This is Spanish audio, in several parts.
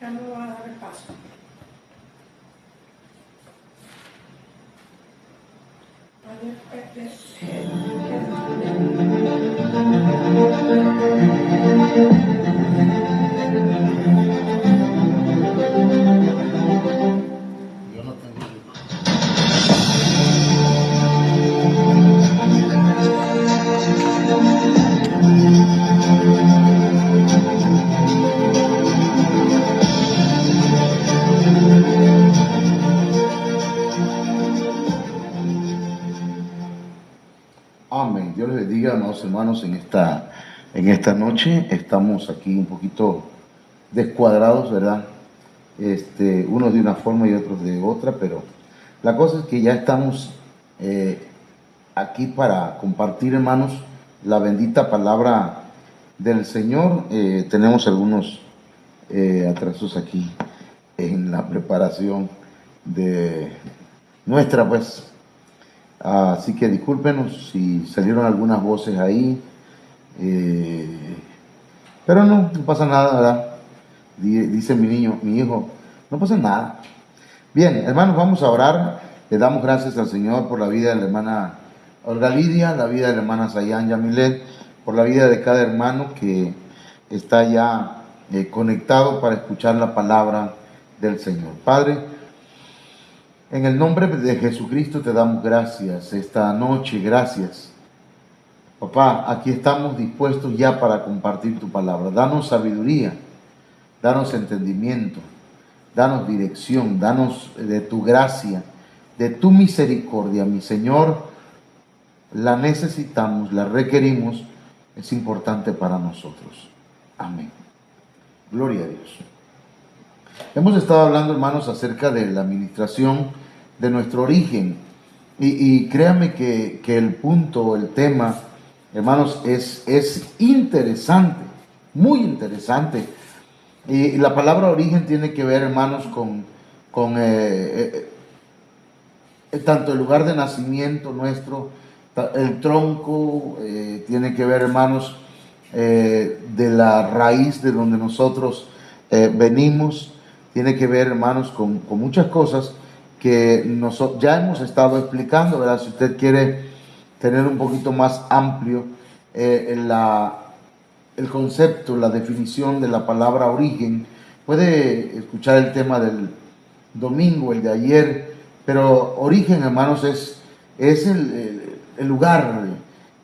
Ya no va a dar el paso. Yo no tengo. Amén. Dios les bendiga, amados hermanos, en esta noche. Estamos aquí un poquito descuadrados, ¿verdad? Unos de una forma y otros de otra, pero la cosa es que ya estamos aquí para compartir, hermanos, la bendita palabra del Señor. Tenemos algunos atrasos aquí en la preparación de nuestra, pues. Así que discúlpenos si salieron algunas voces ahí, pero no pasa nada, ¿verdad? Dice mi niño, mi hijo, no pasa nada. Bien, hermanos, vamos a orar. Le damos gracias al Señor por la vida de la hermana Olga Lidia, la vida de la hermana Sayan Yamilet, por la vida de cada hermano que está ya conectado para escuchar la palabra del Señor. Padre, en el nombre de Jesucristo te damos gracias esta noche, gracias. Papá, aquí estamos dispuestos ya para compartir tu palabra. Danos sabiduría, danos entendimiento, danos dirección, danos de tu gracia, de tu misericordia, mi Señor. La necesitamos, la requerimos, es importante para nosotros. Amén. Gloria a Dios. Hemos estado hablando, hermanos, acerca de la administración de nuestro origen. Y créanme que el punto, el tema, hermanos, es interesante, muy interesante. Y la palabra origen tiene que ver, hermanos, con tanto el lugar de nacimiento nuestro, el tronco, tiene que ver, hermanos, de la raíz de donde nosotros venimos, tiene que ver, hermanos, con muchas cosas que ya hemos estado explicando, ¿verdad? Si usted quiere tener un poquito más amplio el concepto, la definición de la palabra origen, puede escuchar el tema del domingo, el de ayer, pero origen, hermanos, es el lugar,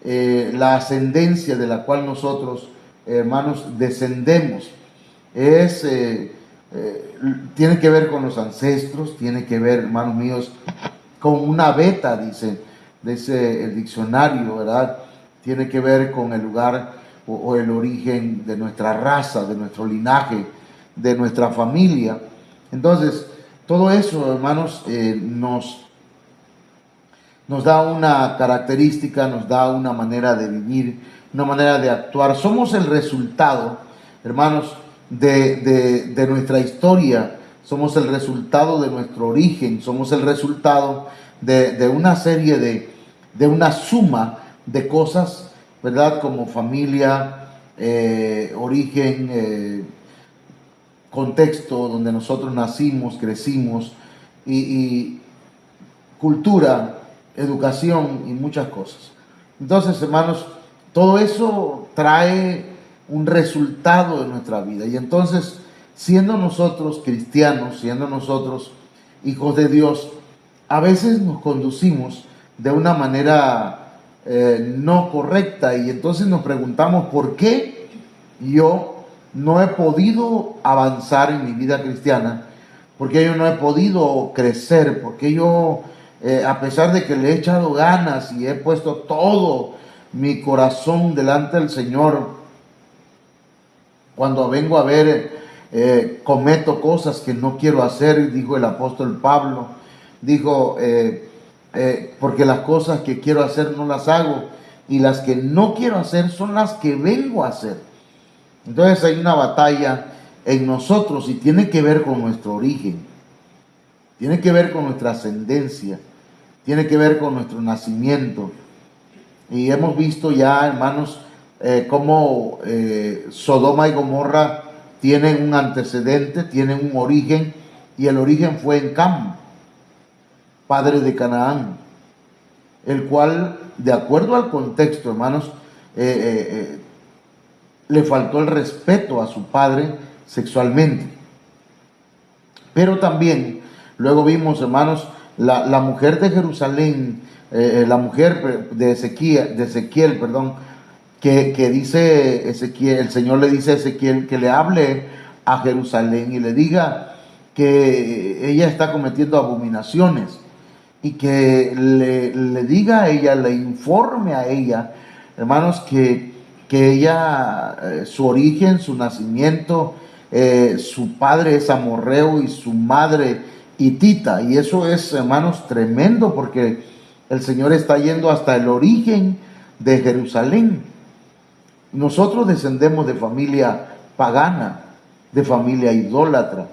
la ascendencia de la cual nosotros, hermanos, descendemos. Tiene que ver con los ancestros, tiene que ver, hermanos míos, con una beta, dice el diccionario, ¿verdad? Tiene que ver con el lugar o el origen de nuestra raza, de nuestro linaje, de nuestra familia. Entonces, todo eso, hermanos, nos da una característica, nos da una manera de vivir, una manera de actuar. Somos el resultado, hermanos, de nuestra historia, somos el resultado de nuestro origen, somos el resultado de una serie de una suma de cosas, ¿verdad? Como familia, origen, contexto donde nosotros nacimos, crecimos, y cultura, educación y muchas cosas. Entonces, hermanos, todo eso trae un resultado de nuestra vida. Y entonces, siendo nosotros cristianos, siendo nosotros hijos de Dios, a veces nos conducimos de una manera no correcta, y entonces nos preguntamos por qué yo no he podido avanzar en mi vida cristiana, porque yo no he podido crecer, porque yo, a pesar de que le he echado ganas y he puesto todo mi corazón delante del Señor, cuando vengo a ver, cometo cosas que no quiero hacer, dijo el apóstol Pablo, dijo, porque las cosas que quiero hacer no las hago, y las que no quiero hacer son las que vengo a hacer. Entonces hay una batalla en nosotros y tiene que ver con nuestro origen, tiene que ver con nuestra ascendencia, tiene que ver con nuestro nacimiento. Y hemos visto ya, hermanos, cómo Sodoma y Gomorra tienen un antecedente, tienen un origen, y el origen fue en Cam, padre de Canaán, el cual, de acuerdo al contexto, hermanos, le faltó el respeto a su padre sexualmente. Pero también, luego vimos, hermanos, la mujer de Jerusalén, la mujer de Ezequiel, perdón, que dice Ezequiel, el Señor le dice a Ezequiel que le hable a Jerusalén y le diga que ella está cometiendo abominaciones, y que le diga a ella, le informe a ella, hermanos, que ella, su origen, su nacimiento, su padre es amorreo y su madre hitita. Y eso es, hermanos, tremendo, porque el Señor está yendo hasta el origen de Jerusalén. Nosotros descendemos de familia pagana, de familia idólatra.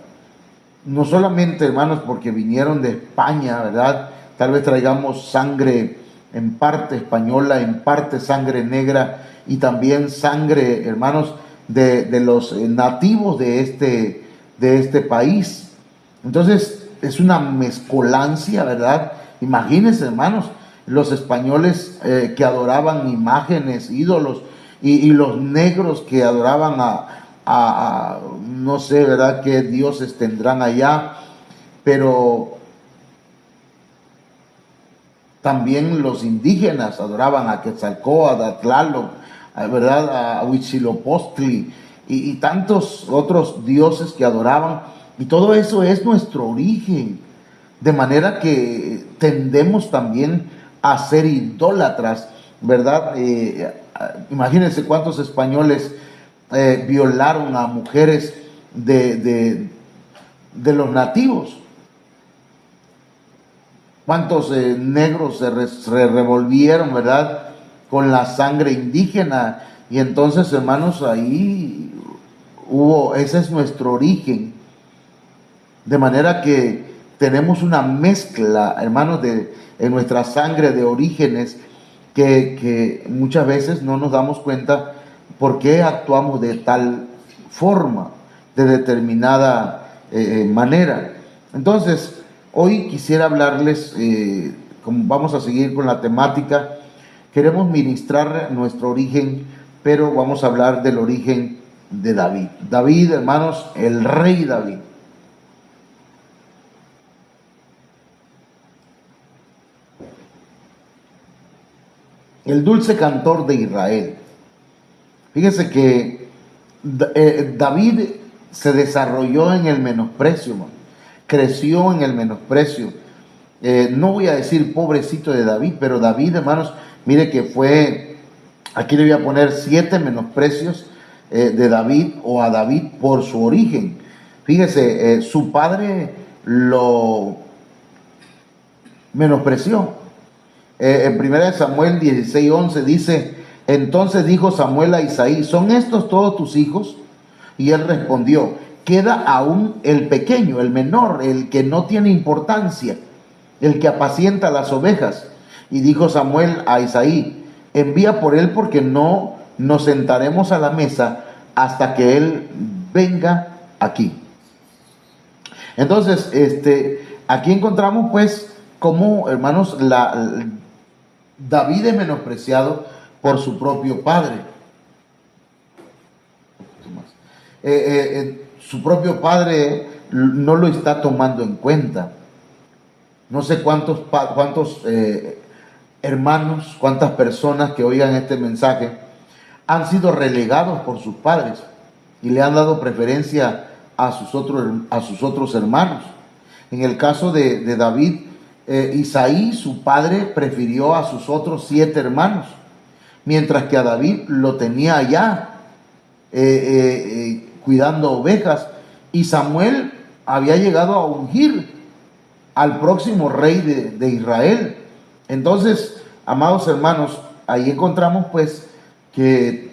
No solamente, hermanos, porque vinieron de España, ¿verdad? Tal vez traigamos sangre en parte española, en parte sangre negra, y también sangre, hermanos, de los nativos de este país. Entonces, es una mezcolancia, ¿verdad? Imagínense, hermanos, los españoles que adoraban imágenes, ídolos, y los negros que adoraban a no sé, ¿verdad?, qué dioses tendrán allá, pero también los indígenas adoraban a Quetzalcóatl, a Tlaloc, ¿verdad?, a Huitzilopochtli, y tantos otros dioses que adoraban, y todo eso es nuestro origen, de manera que tendemos también a ser idólatras, ¿verdad? Imagínense cuántos españoles violaron a mujeres de los nativos. Cuántos negros se revolvieron, ¿verdad?, con la sangre indígena. Y entonces, hermanos, ahí ese es nuestro origen. De manera que tenemos una mezcla, hermanos, en nuestra sangre de orígenes que muchas veces no nos damos cuenta por qué actuamos de tal forma, de determinada manera. Entonces, hoy quisiera hablarles, como vamos a seguir con la temática, queremos ministrar nuestro origen, pero vamos a hablar del origen de David. David, hermanos, el rey David. El dulce cantor de Israel. Fíjese que David se desarrolló en el menosprecio, man. Creció en el menosprecio. No voy a decir pobrecito de David, pero David, hermanos, mire que fue, aquí le voy a poner 7 menosprecios de David o a David por su origen. Fíjese, su padre lo menospreció. En 1 Samuel 16:11 dice: entonces dijo Samuel a Isaí, ¿son estos todos tus hijos? Y él respondió, queda aún el pequeño, el menor, el que no tiene importancia, el que apacienta las ovejas. Y dijo Samuel a Isaí, envía por él, porque no nos sentaremos a la mesa hasta que él venga aquí. Entonces, aquí encontramos pues cómo, hermanos, David es menospreciado por su propio padre. Su propio padre no lo está tomando en cuenta. No sé cuántos hermanos, cuántas personas que oigan este mensaje han sido relegados por sus padres y le han dado preferencia a sus otros hermanos. En el caso de David, Isaí, su padre, prefirió a sus otros 7 hermanos, mientras que a David lo tenía allá cuidando ovejas, y Samuel había llegado a ungir al próximo rey de Israel. Entonces, amados hermanos, ahí encontramos pues que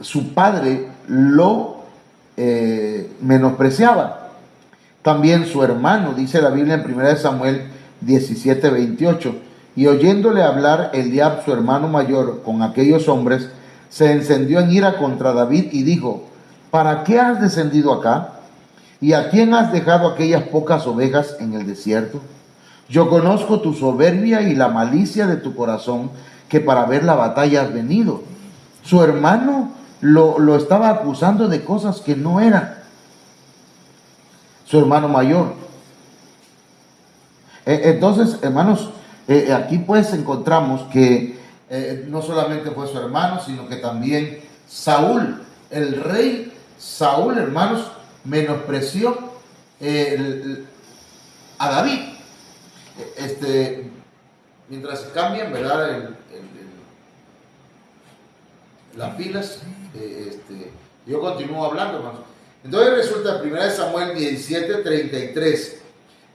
su padre lo menospreciaba. También su hermano, dice la Biblia en 1 Samuel 17:28, y oyéndole hablar Eliab, su hermano mayor, con aquellos hombres, se encendió en ira contra David y dijo, ¿para qué has descendido acá? ¿Y a quién has dejado aquellas pocas ovejas en el desierto? Yo conozco tu soberbia y la malicia de tu corazón, que para ver la batalla has venido. Su hermano lo estaba acusando de cosas que no eran. Su hermano mayor. Entonces, hermanos, aquí pues encontramos que no solamente fue su hermano, sino que también Saúl, el rey Saúl, hermanos, menospreció a David. Mientras se cambian, ¿verdad? Las filas, yo continúo hablando, hermanos. Entonces resulta, 1 Samuel 17:33,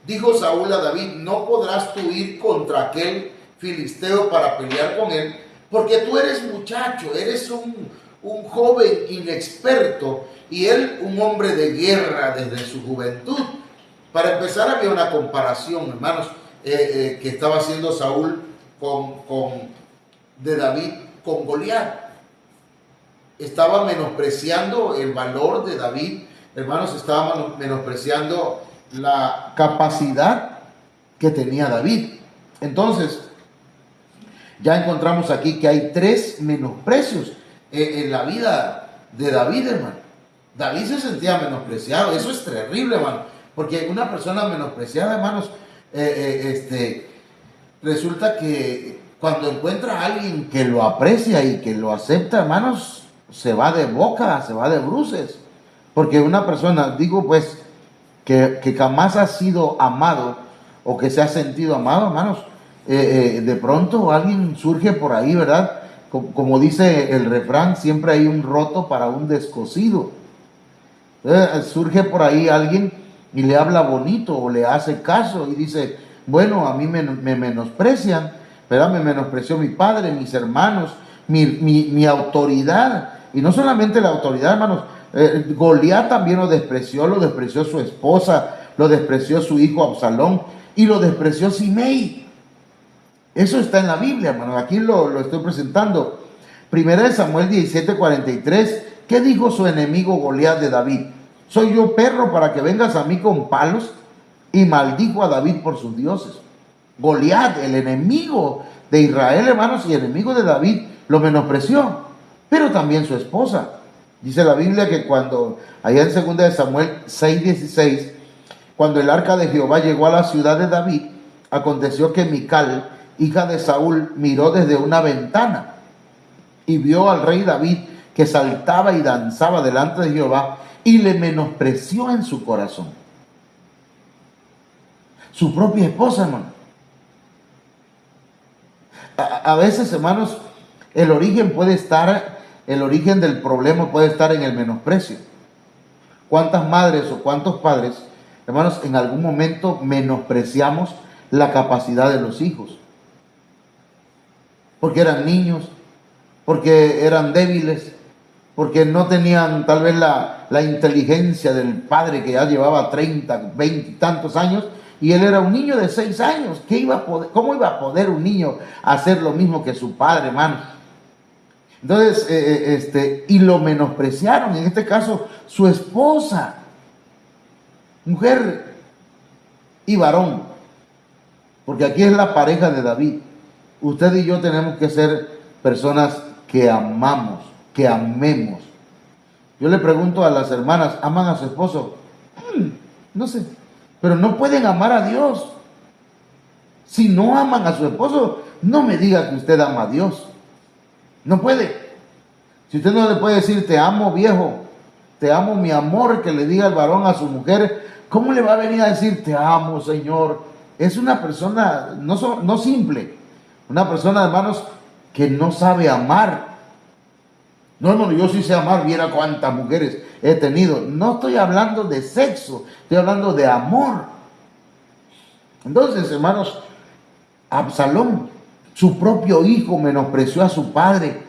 dijo Saúl a David, no podrás tú ir contra aquel filisteo para pelear con él, porque tú eres muchacho, eres un joven inexperto, y él un hombre de guerra desde su juventud. Para empezar, había una comparación, hermanos, que estaba haciendo Saúl de David con Goliat. Estaba menospreciando el valor de David, hermanos, estaba menospreciando la capacidad que tenía David. Entonces, ya encontramos aquí que hay 3 menosprecios en la vida de David, hermano. David se sentía menospreciado, eso es terrible, hermano, porque una persona menospreciada, hermanos, resulta que cuando encuentra a alguien que lo aprecia y que lo acepta, hermanos, se va de boca, se va de bruces, porque una persona, digo pues, que jamás ha sido amado o que se ha sentido amado, hermanos, de pronto alguien surge por ahí, ¿verdad? Como dice el refrán, siempre hay un roto para un descosido. Surge por ahí alguien y le habla bonito o le hace caso y dice, bueno, a mí me menosprecian, ¿verdad? Me menospreció mi padre, mis hermanos, mi autoridad. Y no solamente la autoridad, hermanos, Goliat también lo despreció su esposa, lo despreció su hijo Absalón y lo despreció Simei. Eso está en la Biblia, hermanos, aquí lo estoy presentando. 1 Samuel 17:43, ¿qué dijo su enemigo Goliat de David? ¿Soy yo perro para que vengas a mí con palos? Y maldijo a David por sus dioses. Goliat, el enemigo de Israel, hermanos, y enemigo de David, lo menospreció. Pero también su esposa. Dice la Biblia que cuando, allá en 2 Samuel 6:16, cuando el arca de Jehová llegó a la ciudad de David, aconteció que Mical, hija de Saúl, miró desde una ventana y vio al rey David que saltaba y danzaba delante de Jehová y le menospreció en su corazón. Su propia esposa, hermano. A veces, hermanos, el origen del problema puede estar en el menosprecio. ¿Cuántas madres o cuántos padres, hermanos, en algún momento menospreciamos la capacidad de los hijos? Porque eran niños, porque eran débiles, porque no tenían tal vez la inteligencia del padre que ya llevaba 30, 20 y tantos años, y él era un niño de 6 años. ¿Cómo iba a poder un niño hacer lo mismo que su padre, hermano? Entonces, y lo menospreciaron, en este caso, su esposa, mujer y varón, porque aquí es la pareja de David. Usted y yo tenemos que ser personas que amamos, que amemos. Yo le pregunto a las hermanas, ¿aman a su esposo? No sé, pero no pueden amar a Dios. Si no aman a su esposo, no me diga que usted ama a Dios. No puede. Si usted no le puede decir, te amo viejo, te amo mi amor, que le diga el varón a su mujer, ¿cómo le va a venir a decir, te amo, Señor? Es una persona no simple, una persona, hermanos, que no sabe amar. No, hermano, yo sí sé amar, viera cuántas mujeres he tenido. No estoy hablando de sexo, estoy hablando de amor. Entonces, hermanos, Absalón, su propio hijo, menospreció a su padre.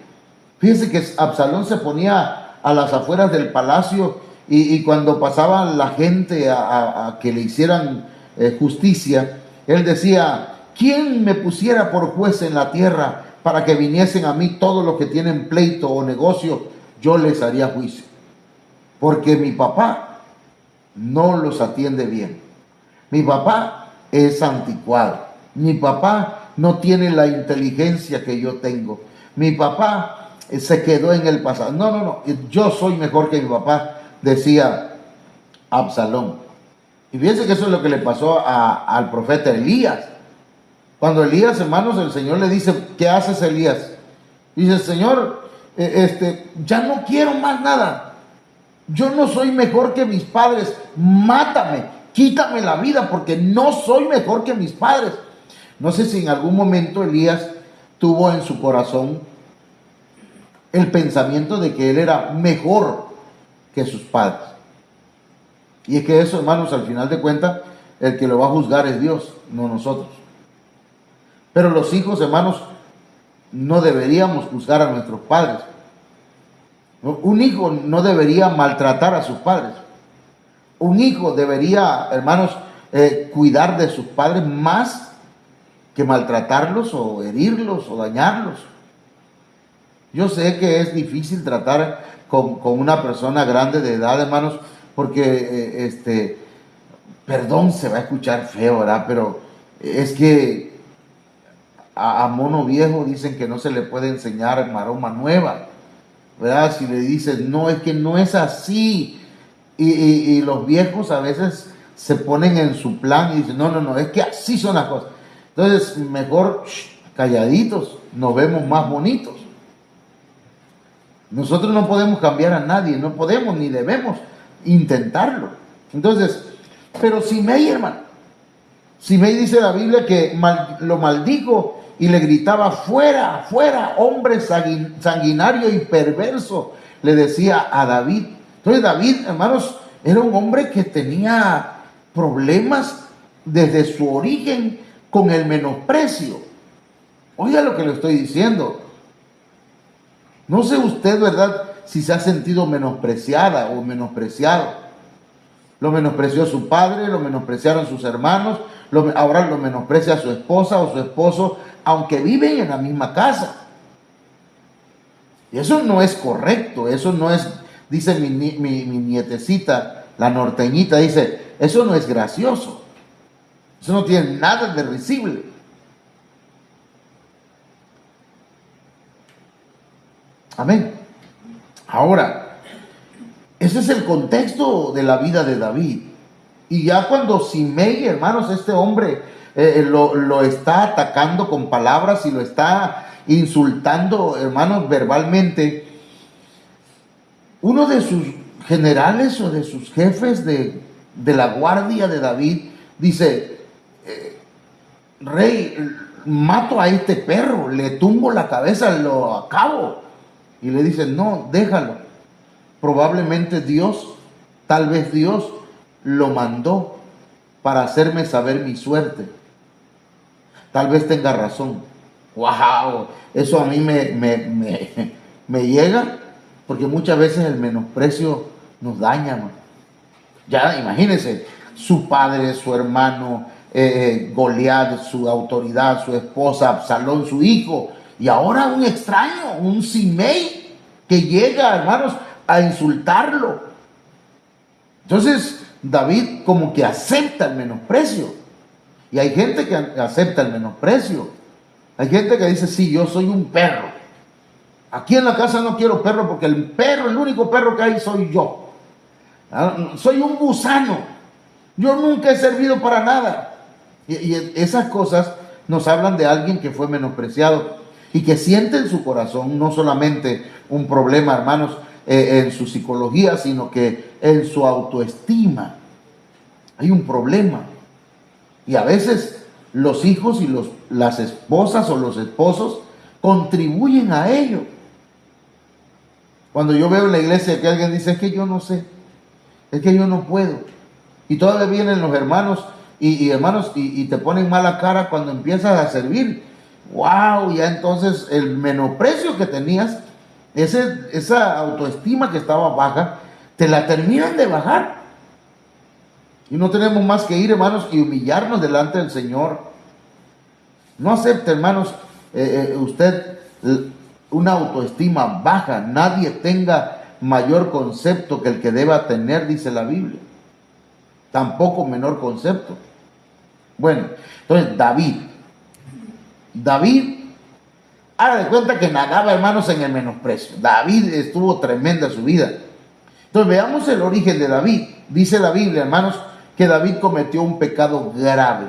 Fíjense que Absalón se ponía a las afueras del palacio y cuando pasaba la gente a que le hicieran justicia, él decía, ¿quién me pusiera por juez en la tierra para que viniesen a mí todos los que tienen pleito o negocio? Yo les haría juicio. porque mi papá no los atiende bien. Mi papá es anticuado. Mi papá no tiene la inteligencia que yo tengo. Mi papá se quedó en el pasado. No, no, no. Yo soy mejor que mi papá, decía Absalón. Y fíjense que eso es lo que le pasó al profeta Elías. Cuando Elías, hermanos, el Señor le dice, ¿qué haces, Elías? Dice, Señor, ya no quiero más nada. Yo no soy mejor que mis padres. Mátame, quítame la vida, porque no soy mejor que mis padres. No sé si en algún momento Elías tuvo en su corazón el pensamiento de que él era mejor que sus padres. Y es que eso, hermanos, al final de cuentas, el que lo va a juzgar es Dios, no nosotros. Pero los hijos, hermanos, no deberíamos juzgar a nuestros padres. Un hijo no debería maltratar a sus padres. Un hijo debería, hermanos, cuidar de sus padres más que maltratarlos o herirlos o dañarlos. Yo sé que es difícil tratar con una persona grande de edad, hermanos, porque, perdón, se va a escuchar feo, ¿verdad? Pero es que a mono viejo dicen que no se le puede enseñar maroma nueva, ¿verdad? Si le dicen, no, es que no es así. Y los viejos a veces se ponen en su plan y dicen, no, no, no, es que así son las cosas. Entonces, mejor calladitos, nos vemos más bonitos. Nosotros no podemos cambiar a nadie, no podemos ni debemos intentarlo. Entonces, pero Simei, hermano, Simei dice la Biblia que lo maldijo y le gritaba, fuera, fuera, hombre sanguinario y perverso, le decía a David. Entonces David, hermanos, era un hombre que tenía problemas desde su origen con el menosprecio. Oiga lo que le estoy diciendo. No sé usted, ¿verdad?, si se ha sentido menospreciada o menospreciado. Lo menospreció su padre, lo menospreciaron sus hermanos, ahora lo menosprecia su esposa o su esposo, aunque viven en la misma casa. Y eso no es correcto, eso no es, dice mi nietecita, la norteñita, dice, eso no es gracioso. Eso no tiene nada de risible. Amén. Ahora, ese es el contexto de la vida de David. Y ya cuando Simei, hermanos, este hombre lo está atacando con palabras y lo está insultando, hermanos, verbalmente, uno de sus generales o de sus jefes de la guardia de David dice, rey, mato a este perro, le tumbo la cabeza, lo acabo. Y le dice, no, déjalo. Probablemente Dios, tal vez Dios lo mandó para hacerme saber mi suerte. Tal vez tenga razón. ¡Wow! Eso a mí me llega, porque muchas veces el menosprecio nos daña, ¿no? Ya imagínense, su padre, su hermano, Goliat, su autoridad, su esposa, Absalón, su hijo, y ahora un extraño, un Simei, que llega, hermanos, a insultarlo. Entonces David como que acepta el menosprecio. Y hay gente que acepta el menosprecio. Hay gente que dice, sí, yo soy un perro. Aquí en la casa no quiero perro porque el único perro que hay soy yo. Soy un gusano. Yo nunca he servido para nada. Y esas cosas nos hablan de alguien que fue menospreciado y que siente en su corazón no solamente un problema, hermanos, en su psicología, sino que en su autoestima hay un problema. Y a veces los hijos y las esposas o los esposos contribuyen a ello. Cuando yo veo en la iglesia que alguien dice, es que yo no sé, es que yo no puedo, y todavía vienen los hermanos y te ponen mala cara cuando empiezas a servir, wow, ya entonces el menosprecio que tenías, esa autoestima que estaba baja, te la terminan de bajar. Y no tenemos más que ir, hermanos, y humillarnos delante del Señor. No acepte, hermanos, usted una autoestima baja. Nadie tenga mayor concepto que el que deba tener, dice la Biblia. Tampoco menor concepto. Bueno, entonces David, haga de cuenta que nadaba, hermanos, en el menosprecio. David estuvo tremenda su vida. Entonces veamos el origen de David. Dice la Biblia, hermanos, que David cometió un pecado grave.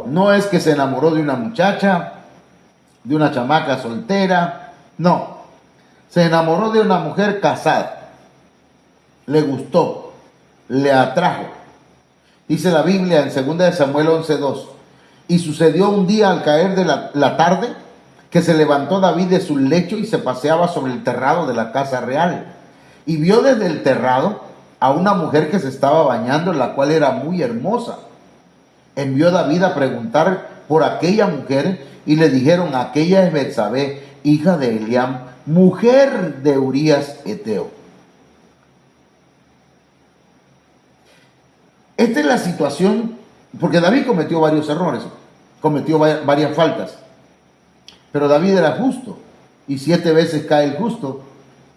No es que se enamoró de una muchacha, de una chamaca soltera, no. Se enamoró de una mujer casada. Le gustó, le atrajo. Dice la Biblia en 2 Samuel 11:2. Y sucedió un día al caer de la tarde que se levantó David de su lecho y se paseaba sobre el terrado de la casa real. Y vio desde el terrado a una mujer que se estaba bañando, la cual era muy hermosa. Envió David a preguntar por aquella mujer y le dijeron: aquella es Betsabé, hija de Eliam, mujer de Urías Eteo. Esta es la situación, porque David cometió varios errores, cometió varias faltas, pero David era justo, y 7 veces cae el justo,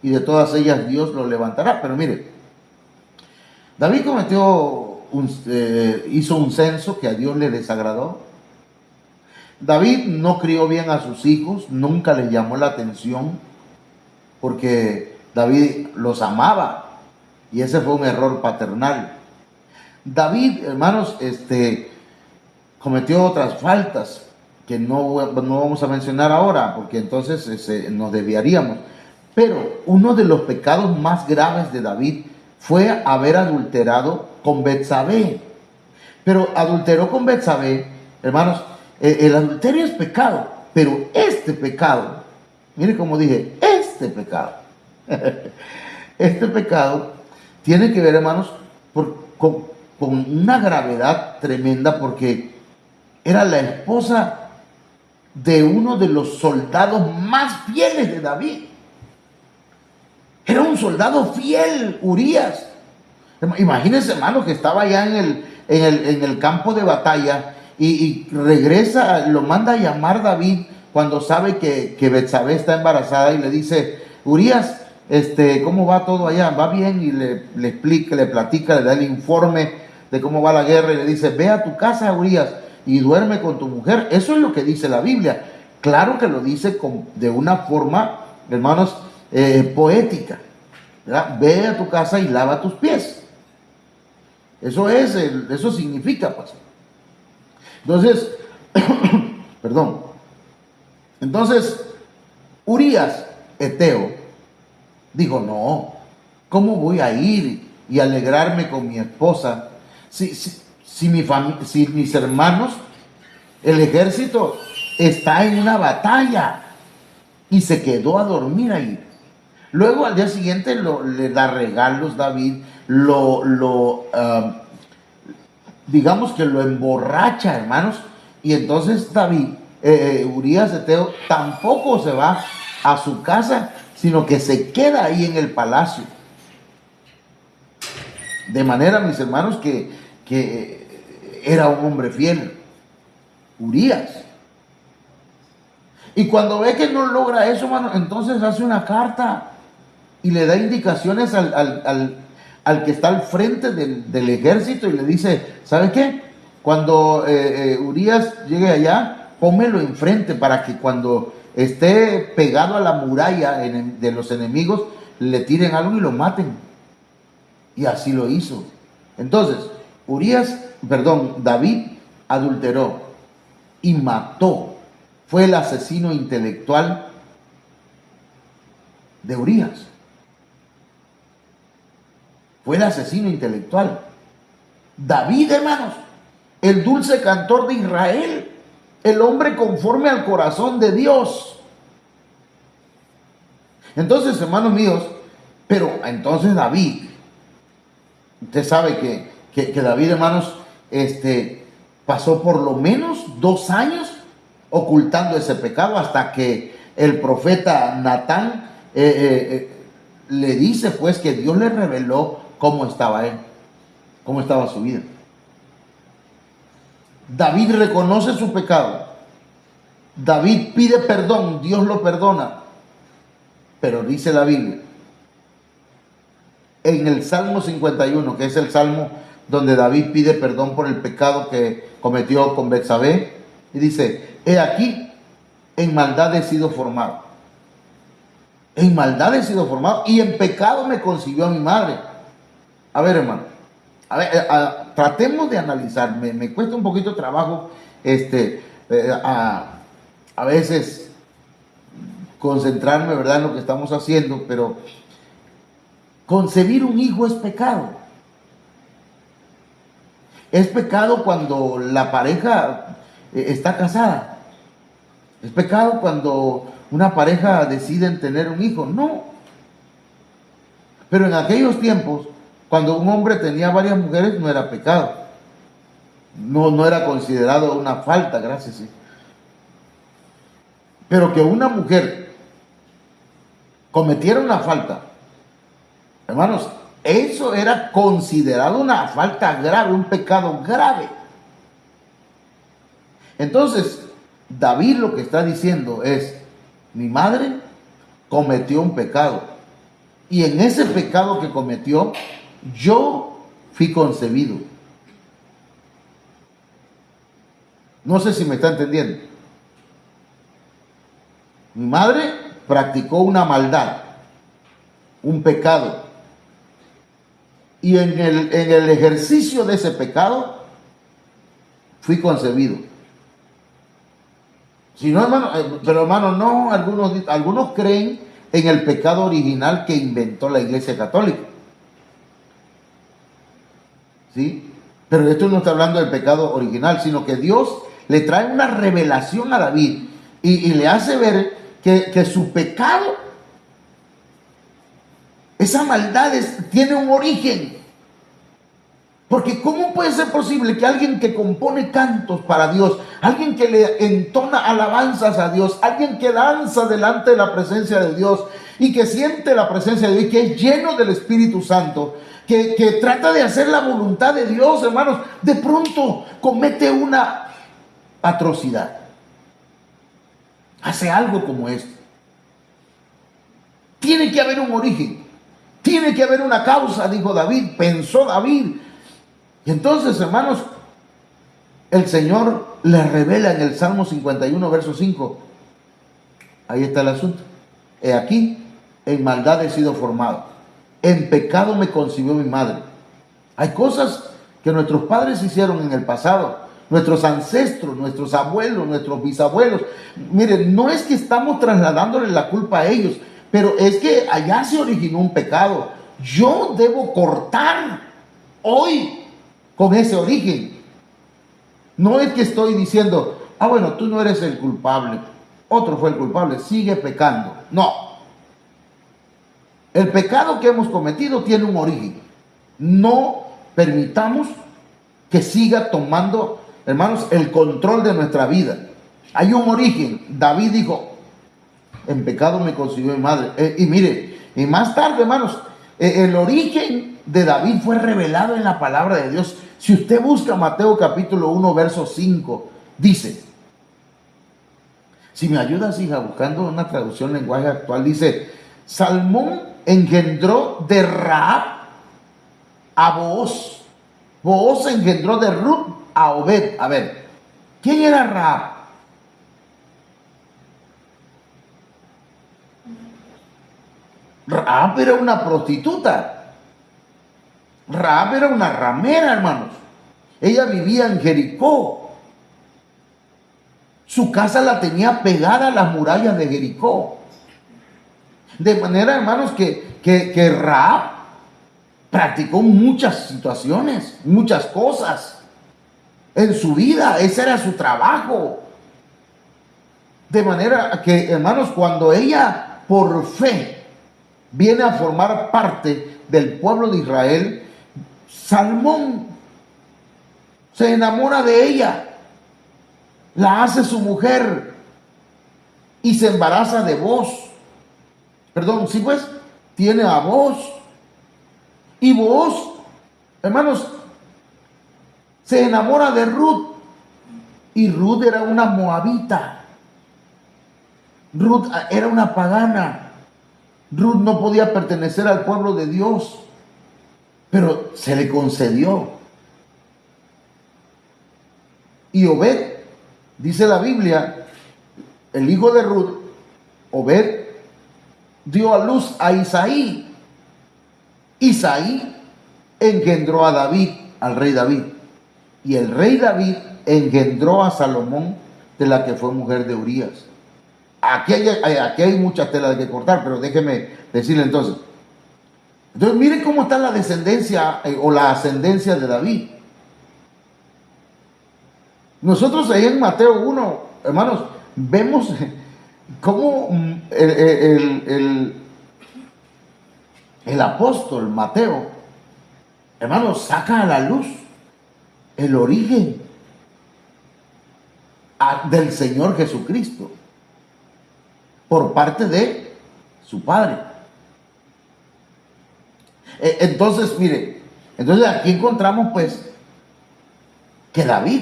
y de todas ellas Dios lo levantará. Pero mire, David hizo un censo que a Dios le desagradó. David no crió bien a sus hijos, nunca les llamó la atención, porque David los amaba, y ese fue un error paternal. David, hermanos, cometió otras faltas que no vamos a mencionar ahora, porque entonces nos desviaríamos. Pero uno de los pecados más graves de David fue haber adulterado con Betsabé. Pero adulteró con Betsabé, hermanos. El adulterio es pecado, pero este pecado, mire como dije, este pecado tiene que ver, hermanos, con una gravedad tremenda, porque era la esposa de uno de los soldados más fieles de David. Era un soldado fiel, Urías. Imagínense, hermano, que estaba allá en el campo de batalla y regresa, lo manda a llamar David cuando sabe que Betsabé está embarazada, y le dice: Urías, ¿cómo va todo allá? ¿Va bien? Y le explica, le platica, le da el informe de cómo va la guerra, y le dice: ve a tu casa, Urías, y duerme con tu mujer. Eso es lo que dice la Biblia. Claro que lo dice de una forma, hermanos, poética, ¿verdad? Ve a tu casa y lava tus pies. Eso significa, pues. Entonces, perdón. Entonces, Urías Eteo dijo: no, ¿cómo voy a ir y alegrarme con mi esposa si mis hermanos, el ejército está en una batalla? Y se quedó a dormir ahí. Luego al día siguiente le da regalos David, digamos que lo emborracha, hermanos. Y entonces David, Urías Eteo, tampoco se va a su casa, sino que se queda ahí en el palacio. De manera, mis hermanos, que era un hombre fiel, Urías. Y cuando ve que no logra eso, hermano, entonces hace una carta y le da indicaciones al que está al frente del ejército, y le dice: ¿sabe qué? Cuando Urías llegue allá, pónmelo enfrente, para que cuando esté pegado a la muralla de los enemigos, le tiren algo y lo maten. Y así lo hizo. Entonces, David adulteró y mató. Fue el asesino intelectual de Urías. Fue el asesino intelectual. David, hermanos, el dulce cantor de Israel, el hombre conforme al corazón de Dios. Entonces, hermanos míos, pero entonces David, usted sabe que David, hermanos, pasó por lo menos 2 años ocultando ese pecado, hasta que el profeta Natán le dice, pues, que Dios le reveló cómo estaba él, cómo estaba su vida. David reconoce su pecado David pide perdón, Dios lo perdona. Pero dice la Biblia, en el Salmo 51, que es el salmo donde David pide perdón por el pecado que cometió con Betsabé, y dice: he aquí, en maldad he sido formado. En maldad he sido formado y en pecado me concibió mi madre. A ver, hermano, tratemos de analizar. Me cuesta un poquito de trabajo a veces concentrarme, ¿verdad?, en lo que estamos haciendo, pero concebir un hijo es pecado. Es pecado cuando la pareja está casada. Es pecado cuando una pareja decide tener un hijo. No. Pero en aquellos tiempos, cuando un hombre tenía varias mujeres, no era pecado. No era considerado una falta, gracias. ¿Sí? Pero que una mujer cometiera una falta, hermanos, eso era considerado una falta grave, un pecado grave. Entonces, David lo que está diciendo es: mi madre cometió un pecado, y en ese pecado que cometió, yo fui concebido. No sé si me está entendiendo. Mi madre practicó una maldad, un pecado, y en el ejercicio de ese pecado fui concebido. Si no, hermano, pero hermano, no, algunos creen en el pecado original que inventó la Iglesia Católica. ¿Sí? Pero esto no está hablando del pecado original, sino que Dios le trae una revelación a David y le hace ver que su pecado, esa maldad tiene un origen. Porque ¿cómo puede ser posible que alguien que compone cantos para Dios, alguien que le entona alabanzas a Dios, alguien que danza delante de la presencia de Dios y que siente la presencia de Dios, que es lleno del Espíritu Santo, que trata de hacer la voluntad de Dios, hermanos, de pronto comete una atrocidad? Hace algo como esto. Tiene que haber un origen, tiene que haber una causa, dijo David, pensó David. Y entonces, hermanos, el Señor le revela en el Salmo 51, verso 5. Ahí está el asunto. He aquí, en maldad he sido formado, en pecado me concibió mi madre. Hay cosas que nuestros padres hicieron en el pasado, nuestros ancestros, nuestros abuelos, nuestros bisabuelos. Miren, no es que estamos trasladándole la culpa a ellos, pero es que allá se originó un pecado. Yo debo cortar hoy con ese origen. No es que estoy diciendo: bueno, tú no eres el culpable, otro fue el culpable, sigue pecando. No. El pecado que hemos cometido tiene un origen. No permitamos que siga tomando, hermanos, el control de nuestra vida. Hay un origen. David dijo: en pecado me concibió mi madre. Y mire, y más tarde, hermanos, el origen de David fue revelado en la palabra de Dios. Si usted busca Mateo capítulo 1, verso 5, dice, si me ayudas, hija, buscando una traducción lenguaje actual, dice: Salmón engendró de Rahab a Booz. Booz engendró de Ruth a Obed. A ver, ¿quién era Rahab? Rahab era una prostituta. Rahab era una ramera, hermanos. Ella vivía en Jericó. Su casa la tenía pegada a las murallas de Jericó. De manera, hermanos, que Rahab practicó muchas situaciones, muchas cosas en su vida. Ese era su trabajo. De manera que, hermanos, cuando ella por fe viene a formar parte del pueblo de Israel, Salmón se enamora de ella, la hace su mujer y se embaraza de Booz. Perdón, sí, pues, tiene a Booz. Y Booz, hermanos, se enamora de Ruth. Y Ruth era una moabita. Ruth era una pagana. Ruth no podía pertenecer al pueblo de Dios, pero se le concedió. Y Obed, dice la Biblia, el hijo de Ruth, Obed, dio a luz a Isaí. Isaí engendró a David, al rey David. Y el rey David engendró a Salomón, de la que fue mujer de Urías. Aquí hay mucha tela de que cortar, pero déjeme decirle entonces. Entonces, miren cómo está la descendencia o la ascendencia de David. Nosotros ahí en Mateo 1, hermanos, vemos cómo el apóstol Mateo, hermanos, saca a la luz el origen del Señor Jesucristo por parte de su padre. Entonces, mire, entonces aquí encontramos pues que David,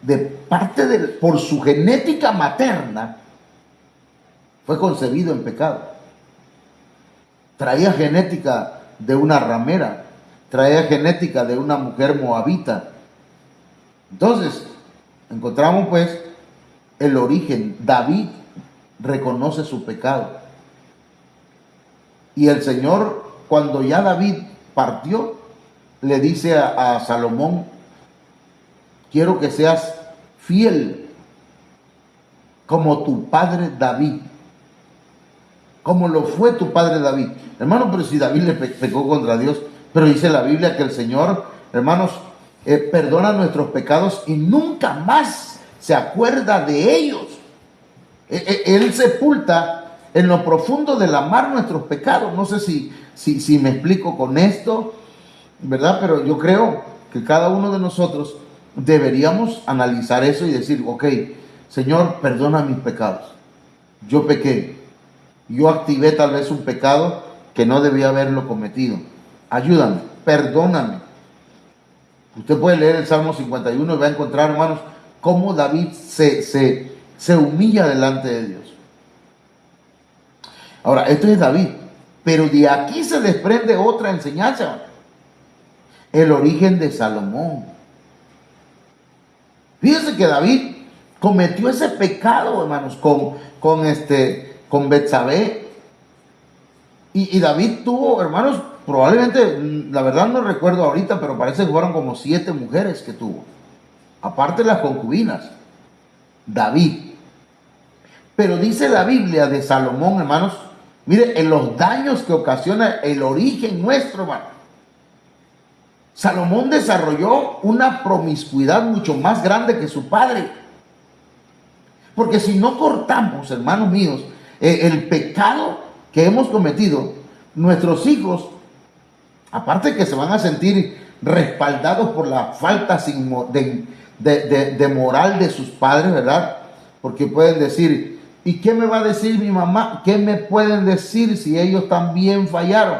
de parte por su genética materna, fue concebido en pecado. Traía genética de una ramera, traía genética de una mujer moabita. Entonces, encontramos pues el origen. David reconoce su pecado. Y el Señor, cuando ya David partió, le dice a Salomón: quiero que seas fiel como tu padre David, como lo fue tu padre David. Hermano, pero si David le pecó contra Dios, pero dice la Biblia que el Señor, hermanos, perdona nuestros pecados y nunca más se acuerda de ellos. Él sepulta en lo profundo del mar nuestros pecados. No sé si me explico con esto, ¿verdad? Pero yo creo que cada uno de nosotros deberíamos analizar eso y decir: ok, Señor, perdona mis pecados. Yo pequé. Yo activé tal vez un pecado que no debía haberlo cometido. Ayúdame, perdóname. Usted puede leer el Salmo 51 y va a encontrar, hermanos, cómo David se humilla delante de Dios. Ahora, esto es David, pero de aquí se desprende otra enseñanza: el origen de Salomón. Fíjense que David cometió ese pecado, hermanos, con Betsabé. Y David tuvo, hermanos, probablemente, la verdad no recuerdo ahorita, pero parece que fueron como 7 mujeres que tuvo, aparte de las concubinas, David. Pero dice la Biblia de Salomón, hermanos, mire, en los daños que ocasiona el origen nuestro, hermano. Salomón desarrolló una promiscuidad mucho más grande que su padre. Porque si no cortamos, hermanos míos, el pecado que hemos cometido, nuestros hijos, aparte que se van a sentir respaldados por la falta de moral de sus padres, ¿verdad? Porque pueden decir: ¿y qué me va a decir mi mamá? ¿Qué me pueden decir si ellos también fallaron?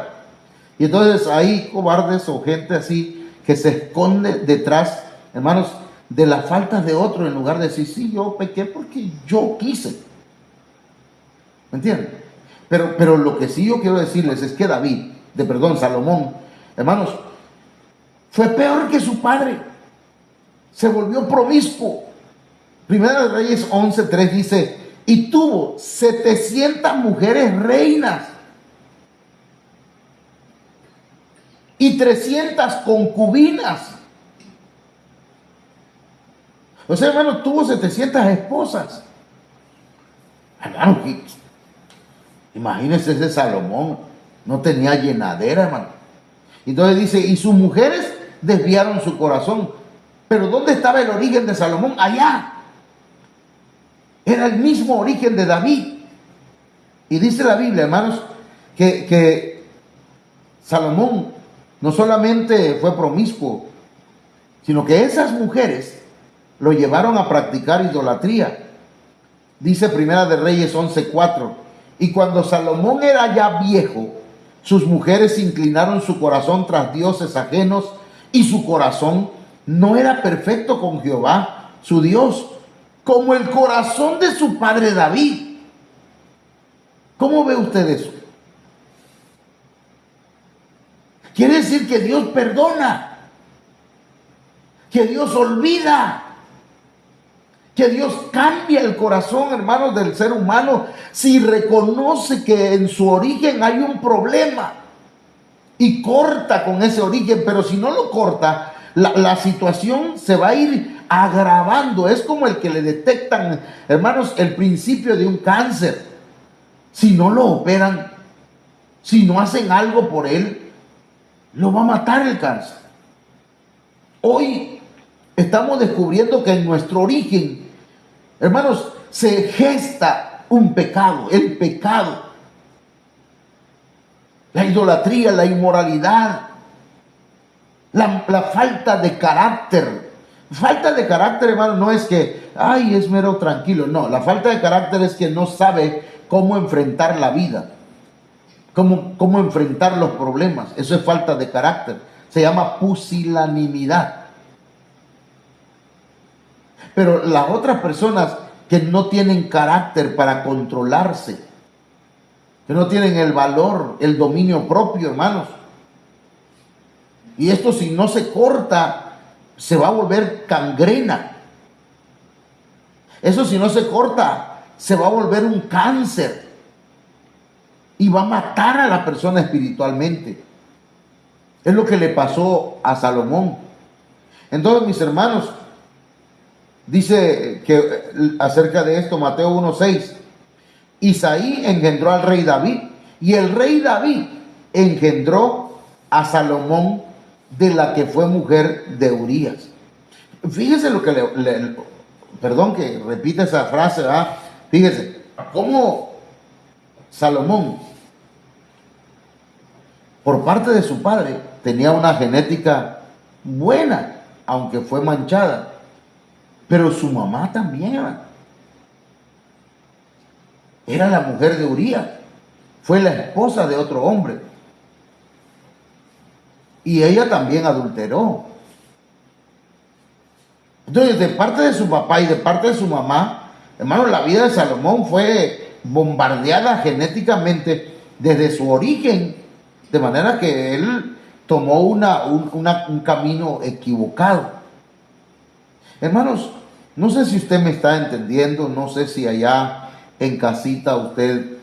Y entonces hay cobardes o gente así que se esconde detrás, hermanos, de las faltas de otro, en lugar de decir: sí, yo pequé porque yo quise. ¿Me entienden? Pero lo que sí yo quiero decirles es que Salomón, hermanos, fue peor que su padre. Se volvió promiscuo. Primera de Reyes 11:3 dice: y tuvo 700 mujeres reinas y 300 concubinas. O sea, hermano, tuvo 700 esposas. Hermano, imagínense, ese Salomón no tenía llenadera, hermano. Entonces dice: y sus mujeres desviaron su corazón. Pero ¿dónde estaba el origen de Salomón? Allá. Era el mismo origen de David. Y dice la Biblia, hermanos, que Salomón no solamente fue promiscuo, sino que esas mujeres lo llevaron a practicar idolatría. Dice Primera de Reyes 11:4: y cuando Salomón era ya viejo, sus mujeres inclinaron su corazón tras dioses ajenos, y su corazón no era perfecto con Jehová, su Dios, como el corazón de su padre David. ¿Cómo ve usted eso? Quiere decir que Dios perdona, que Dios olvida, que Dios cambia el corazón, hermanos, del ser humano si reconoce que en su origen hay un problema y corta con ese origen. Pero si no lo corta, la situación se va a ir agravando. Es como el que le detectan, hermanos, el principio de un cáncer. Si no lo operan, si no hacen algo por él, lo va a matar el cáncer. Hoy estamos descubriendo que en nuestro origen, hermanos, se gesta un pecado, el pecado, la idolatría, la inmoralidad, la falta de carácter. Falta de carácter, hermano, no es que, ay, es mero tranquilo. No, la falta de carácter es que no sabe cómo enfrentar la vida, cómo enfrentar los problemas. Eso es falta de carácter. Se llama pusilanimidad. Pero las otras personas que no tienen carácter para controlarse, que no tienen el valor, el dominio propio, hermanos. Y esto, si no se corta, se va a volver gangrena. Eso, si no se corta, se va a volver un cáncer y va a matar a la persona espiritualmente. Es lo que le pasó a Salomón. Entonces, mis hermanos, dice que acerca de esto Mateo 1:6, Isaí engendró al rey David, y el rey David engendró a Salomón, de la que fue mujer de Urías. Fíjese lo que perdón que repita esa frase, ¿verdad? Fíjese cómo Salomón, por parte de su padre, tenía una genética buena, aunque fue manchada. Pero su mamá también era la mujer de Urías, fue la esposa de otro hombre, y ella también adulteró. Entonces, de parte de su papá y de parte de su mamá, hermano, la vida de Salomón fue bombardeada genéticamente desde su origen, de manera que él tomó un camino equivocado. Hermanos, no sé si usted me está entendiendo, no sé si allá en casita usted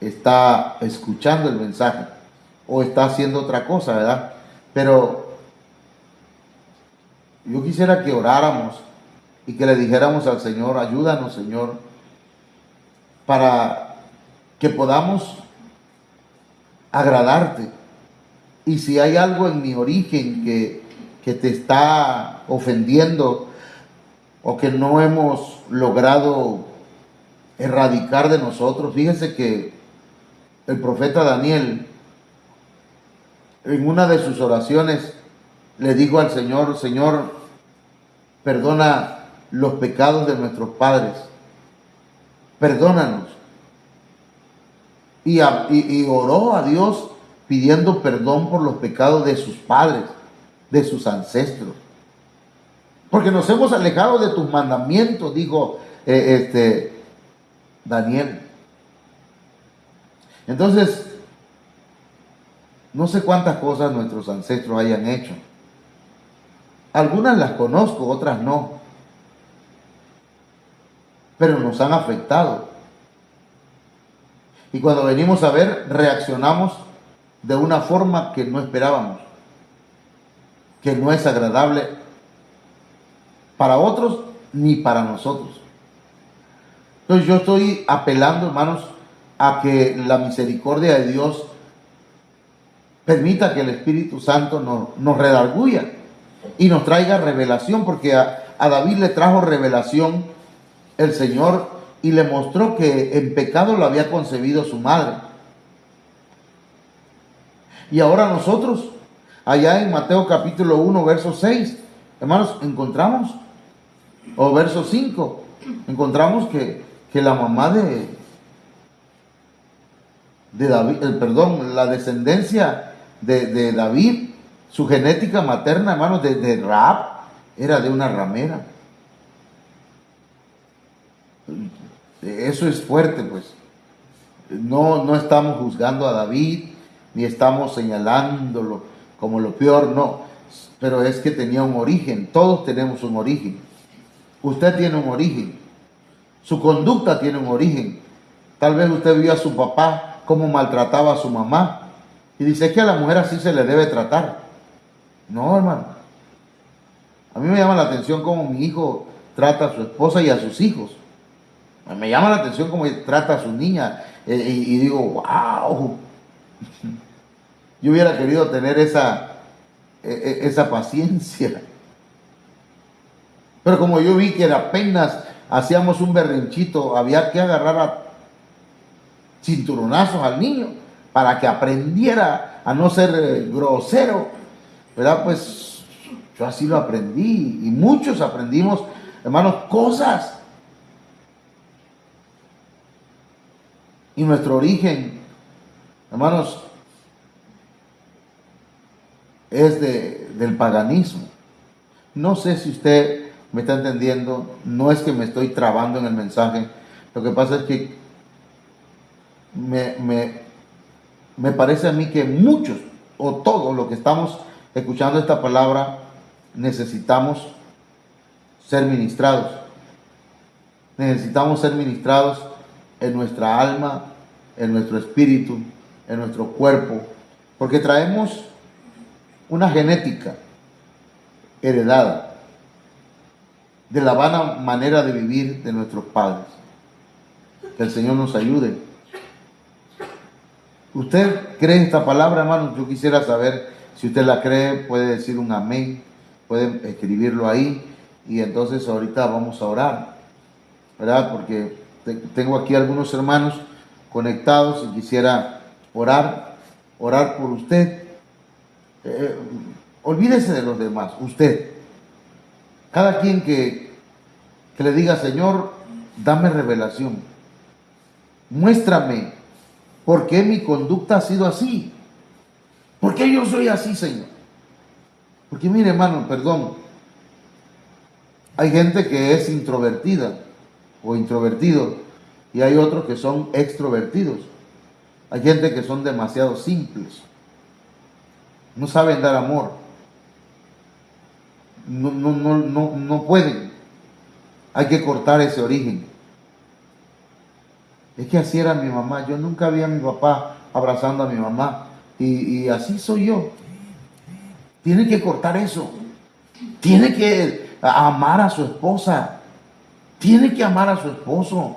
está escuchando el mensaje o está haciendo otra cosa, ¿verdad? Pero yo quisiera que oráramos y que le dijéramos al Señor, ayúdanos, Señor, para que podamos agradarte. Y si hay algo en mi origen que te está ofendiendo o que no hemos logrado erradicar de nosotros, fíjese que el profeta Daniel, en una de sus oraciones, le dijo al Señor, Señor, perdona los pecados de nuestros padres, perdónanos. Y oró a Dios pidiendo perdón por los pecados de sus padres, de sus ancestros. Porque nos hemos alejado de tus mandamientos, dijo Daniel. Entonces, no sé cuántas cosas nuestros ancestros hayan hecho. Algunas las conozco, otras no. Pero nos han afectado. Y cuando venimos a ver, reaccionamos de una forma que no esperábamos, que no es agradable para otros ni para nosotros. Entonces yo estoy apelando, hermanos, a que la misericordia de Dios permita que el Espíritu Santo nos redarguya y nos traiga revelación, porque a David le trajo revelación el Señor y le mostró que en pecado lo había concebido su madre. Y ahora nosotros, allá en Mateo capítulo 1, verso 6, hermanos, encontramos, o verso 5, encontramos que la mamá de David, la descendencia de David, su genética materna, hermanos, de Rahab, era de una ramera. Eso es fuerte, pues. No estamos juzgando a David, ni estamos señalándolo como lo peor, no. Pero es que tenía un origen, todos tenemos un origen. Usted tiene un origen, su conducta tiene un origen. Tal vez usted vio a su papá cómo maltrataba a su mamá y dice que a la mujer así se le debe tratar. No, hermano. A mí me llama la atención cómo mi hijo trata a su esposa y a sus hijos. Me llama la atención cómo trata a su niña. Y digo, wow. Yo hubiera querido tener esa paciencia. Pero como yo vi que apenas hacíamos un berrinchito, había que agarrar a cinturonazos al niño para que aprendiera a no ser grosero, ¿verdad? Pues yo así lo aprendí y muchos aprendimos, hermanos, cosas. Y nuestro origen, hermanos, es del paganismo. No sé si usted me está entendiendo, no es que me estoy trabando en el mensaje, lo que pasa es que me parece a mí que muchos o todos los que estamos escuchando esta palabra necesitamos ser ministrados. Necesitamos ser ministrados en nuestra alma, en nuestro espíritu, en nuestro cuerpo, porque traemos una genética heredada de la vana manera de vivir de nuestros padres. Que el Señor nos ayude. ¿Usted cree esta palabra, hermano? Yo quisiera saber si usted la cree, puede decir un amén, puede escribirlo ahí y entonces ahorita vamos a orar, ¿verdad? Porque tengo aquí algunos hermanos conectados y quisiera orar por usted. Olvídese de los demás, usted. Cada quien que le diga, Señor, dame revelación. Muéstrame por qué mi conducta ha sido así. ¿Por qué yo soy así, Señor? Porque mire, hermano, perdón. Hay gente que es introvertida o introvertido y hay otros que son extrovertidos. Hay gente que son demasiado simples. No saben dar amor. No pueden. Hay que cortar ese origen. Es que así era mi mamá. Yo nunca vi a mi papá abrazando a mi mamá. Y así soy yo. Tiene que cortar eso. Tiene que amar a su esposa. Tiene que amar a su esposo.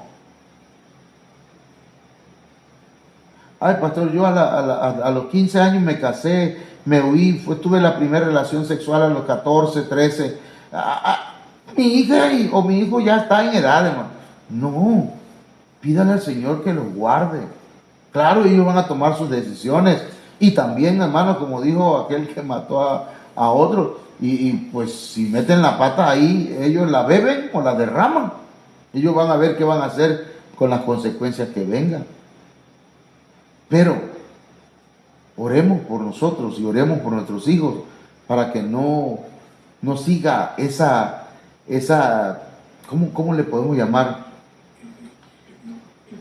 Ay, pastor, yo a los 15 años me casé, me huí, tuve la primera relación sexual a los 14, 13. Mi hija o mi hijo ya está en edad, hermano. No, pídale al Señor que los guarde. Claro, ellos van a tomar sus decisiones. Y también, hermano, como dijo aquel que mató a otro, y pues si meten la pata ahí, ellos la beben o la derraman. Ellos van a ver qué van a hacer con las consecuencias que vengan. Pero oremos por nosotros y oremos por nuestros hijos para que no siga esa ¿cómo le podemos llamar?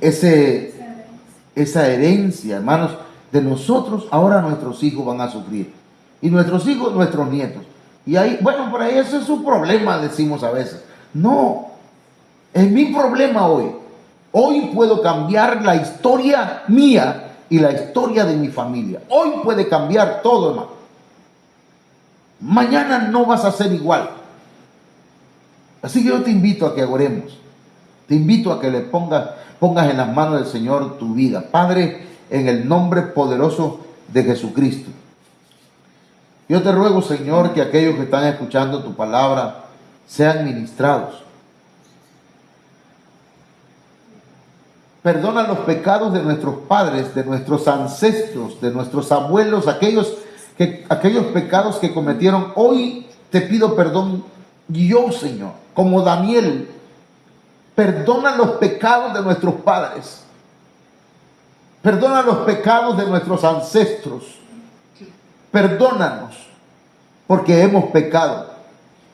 Esa herencia, hermanos, de nosotros, ahora nuestros hijos van a sufrir. Y nuestros hijos, nuestros nietos. Y ahí, bueno, por ahí ese es su problema, decimos a veces. No, es mi problema hoy. Hoy puedo cambiar la historia mía y la historia de mi familia. Hoy puede cambiar todo, hermano. Mañana no vas a ser igual. Así que yo te invito a que oremos. Te invito a que le pongas en las manos del Señor tu vida. Padre, en el nombre poderoso de Jesucristo. Yo te ruego, Señor, que aquellos que están escuchando tu palabra sean ministrados. Perdona los pecados de nuestros padres, de nuestros ancestros, de nuestros abuelos, aquellos pecados que cometieron. Hoy te pido perdón yo, Señor, como Daniel. Perdona los pecados de nuestros padres. Perdona los pecados de nuestros ancestros. Perdónanos, porque hemos pecado.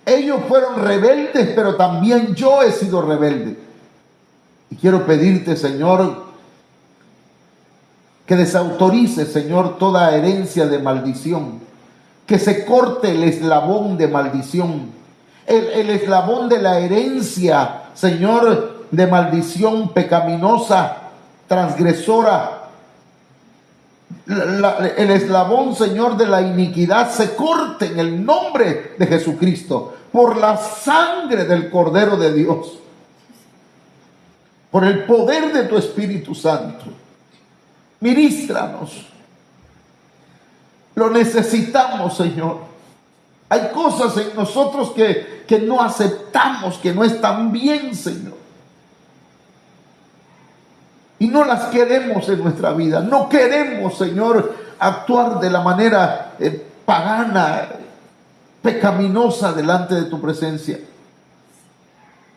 Ellos fueron rebeldes, pero también yo he sido rebelde. Y quiero pedirte, Señor, que desautorice, Señor, toda herencia de maldición, que se corte el eslabón de maldición, el eslabón de la herencia, Señor, de maldición pecaminosa, transgresora. El eslabón, Señor, de la iniquidad se corte en el nombre de Jesucristo, por la sangre del Cordero de Dios, por el poder de tu Espíritu Santo. Ministranos. Lo necesitamos, Señor. Hay cosas en nosotros que no aceptamos, que no están bien, Señor. Y no las queremos en nuestra vida. No queremos, Señor, actuar de la manera pagana, pecaminosa delante de tu presencia.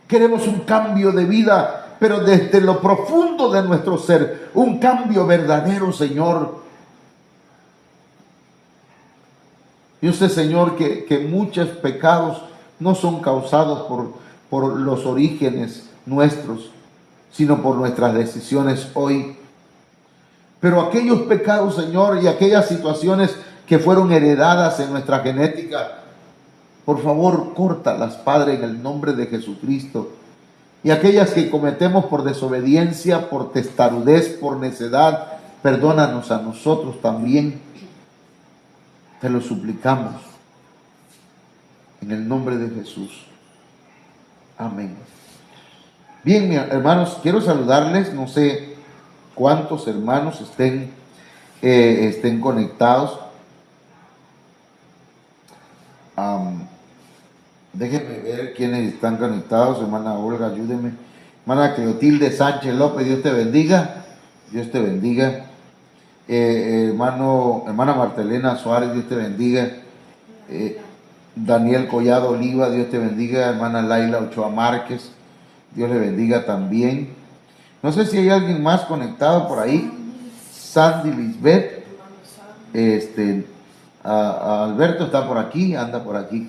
Queremos un cambio de vida, pero desde lo profundo de nuestro ser. Un cambio verdadero, Señor. Yo sé, Señor, que muchos pecados no son causados por los orígenes nuestros, sino por nuestras decisiones hoy. Pero aquellos pecados, Señor, y aquellas situaciones que fueron heredadas en nuestra genética, por favor, córtalas, Padre, en el nombre de Jesucristo. Y aquellas que cometemos por desobediencia, por testarudez, por necedad, perdónanos a nosotros también. Te lo suplicamos en el nombre de Jesús. Amén. Bien, hermanos, quiero saludarles. No sé cuántos hermanos estén conectados. Déjenme ver quiénes están conectados. Hermana Olga, ayúdenme. Hermana Cleotilde Sánchez López, Dios te bendiga. Dios te bendiga. Hermana Martelena Suárez, Dios te bendiga. Daniel Collado Oliva, Dios te bendiga. Hermana Laila Ochoa Márquez, Dios le bendiga también. No sé si hay alguien más conectado por ahí. Sandy Lisbeth. Alberto está por aquí, anda por aquí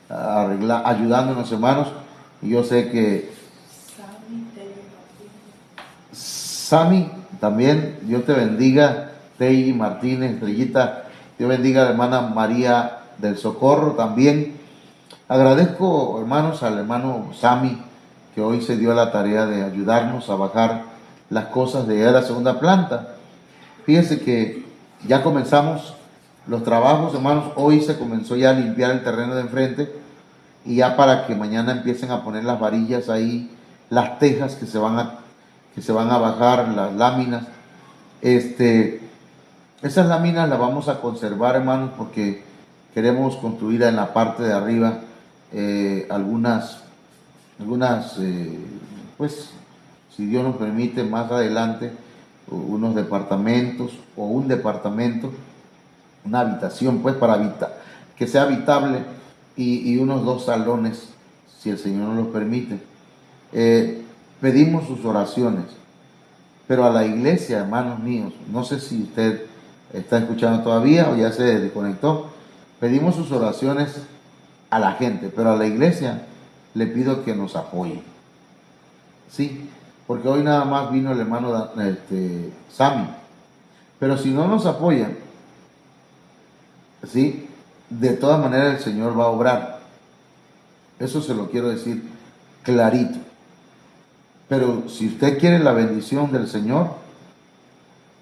ayudándonos, hermanos. Y yo sé que Sami también, Dios te bendiga. Tei Martínez, Estrellita, Dios bendiga a la hermana María del Socorro también. Agradezco, hermanos, al hermano Sami, que hoy se dio la tarea de ayudarnos a bajar las cosas de la segunda planta. Fíjense que ya comenzamos los trabajos, hermanos. Hoy se comenzó ya a limpiar el terreno de enfrente, y ya para que mañana empiecen a poner las varillas ahí, las tejas que se van a bajar, las láminas. Esas láminas las vamos a conservar, hermanos, porque queremos construir en la parte de arriba algunas, pues, si Dios nos permite, más adelante, unos departamentos o un departamento, una habitación, pues, que sea habitable, y unos 2 salones, si el Señor nos lo permite. Pedimos sus oraciones, pero a la iglesia, hermanos míos, no sé si usted está escuchando todavía o ya se desconectó. Pedimos sus oraciones a la gente, pero a la iglesia le pido que nos apoye. Sí, porque hoy nada más vino el hermano Sami, pero si no nos apoyan, sí, de todas maneras el Señor va a obrar. Eso se lo quiero decir clarito. Pero si usted quiere la bendición del Señor,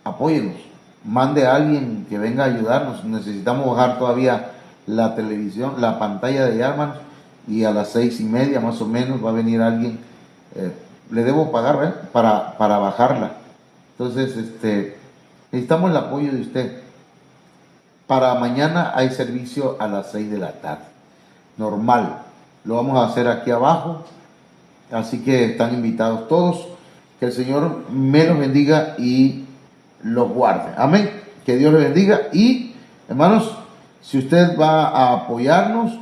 apóyenos. Mande a alguien que venga a ayudarnos. Necesitamos bajar todavía la televisión, la pantalla de hermanos, y a las 6:30 más o menos va a venir alguien. Le debo pagar, para bajarla. Entonces, necesitamos el apoyo de usted. Para mañana hay servicio a las 6 de la tarde. Normal. Lo vamos a hacer aquí abajo. Así que están invitados todos. Que el Señor me los bendiga y los guarde. Amén. Que Dios les bendiga. Y, hermanos, si usted va a apoyarnos,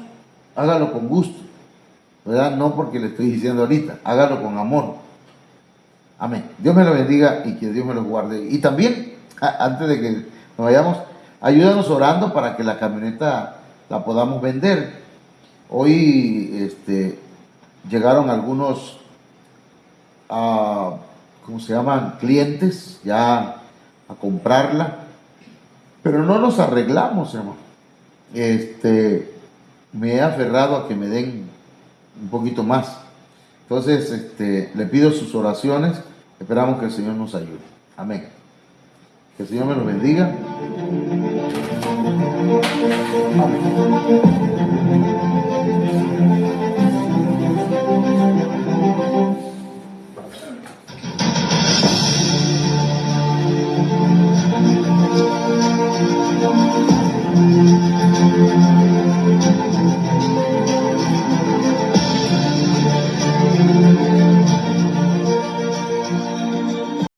hágalo con gusto, ¿verdad? No porque le estoy diciendo ahorita. Hágalo con amor. Amén. Dios me lo bendiga y que Dios me los guarde. Y también, antes de que nos vayamos, ayúdanos orando para que la camioneta la podamos vender. Hoy llegaron algunos, ¿cómo se llaman? Clientes ya a comprarla, pero no nos arreglamos, hermano. Me he aferrado a que me den un poquito más. Entonces, le pido sus oraciones, esperamos que el Señor nos ayude. Amén. Que el Señor me los bendiga. Amén.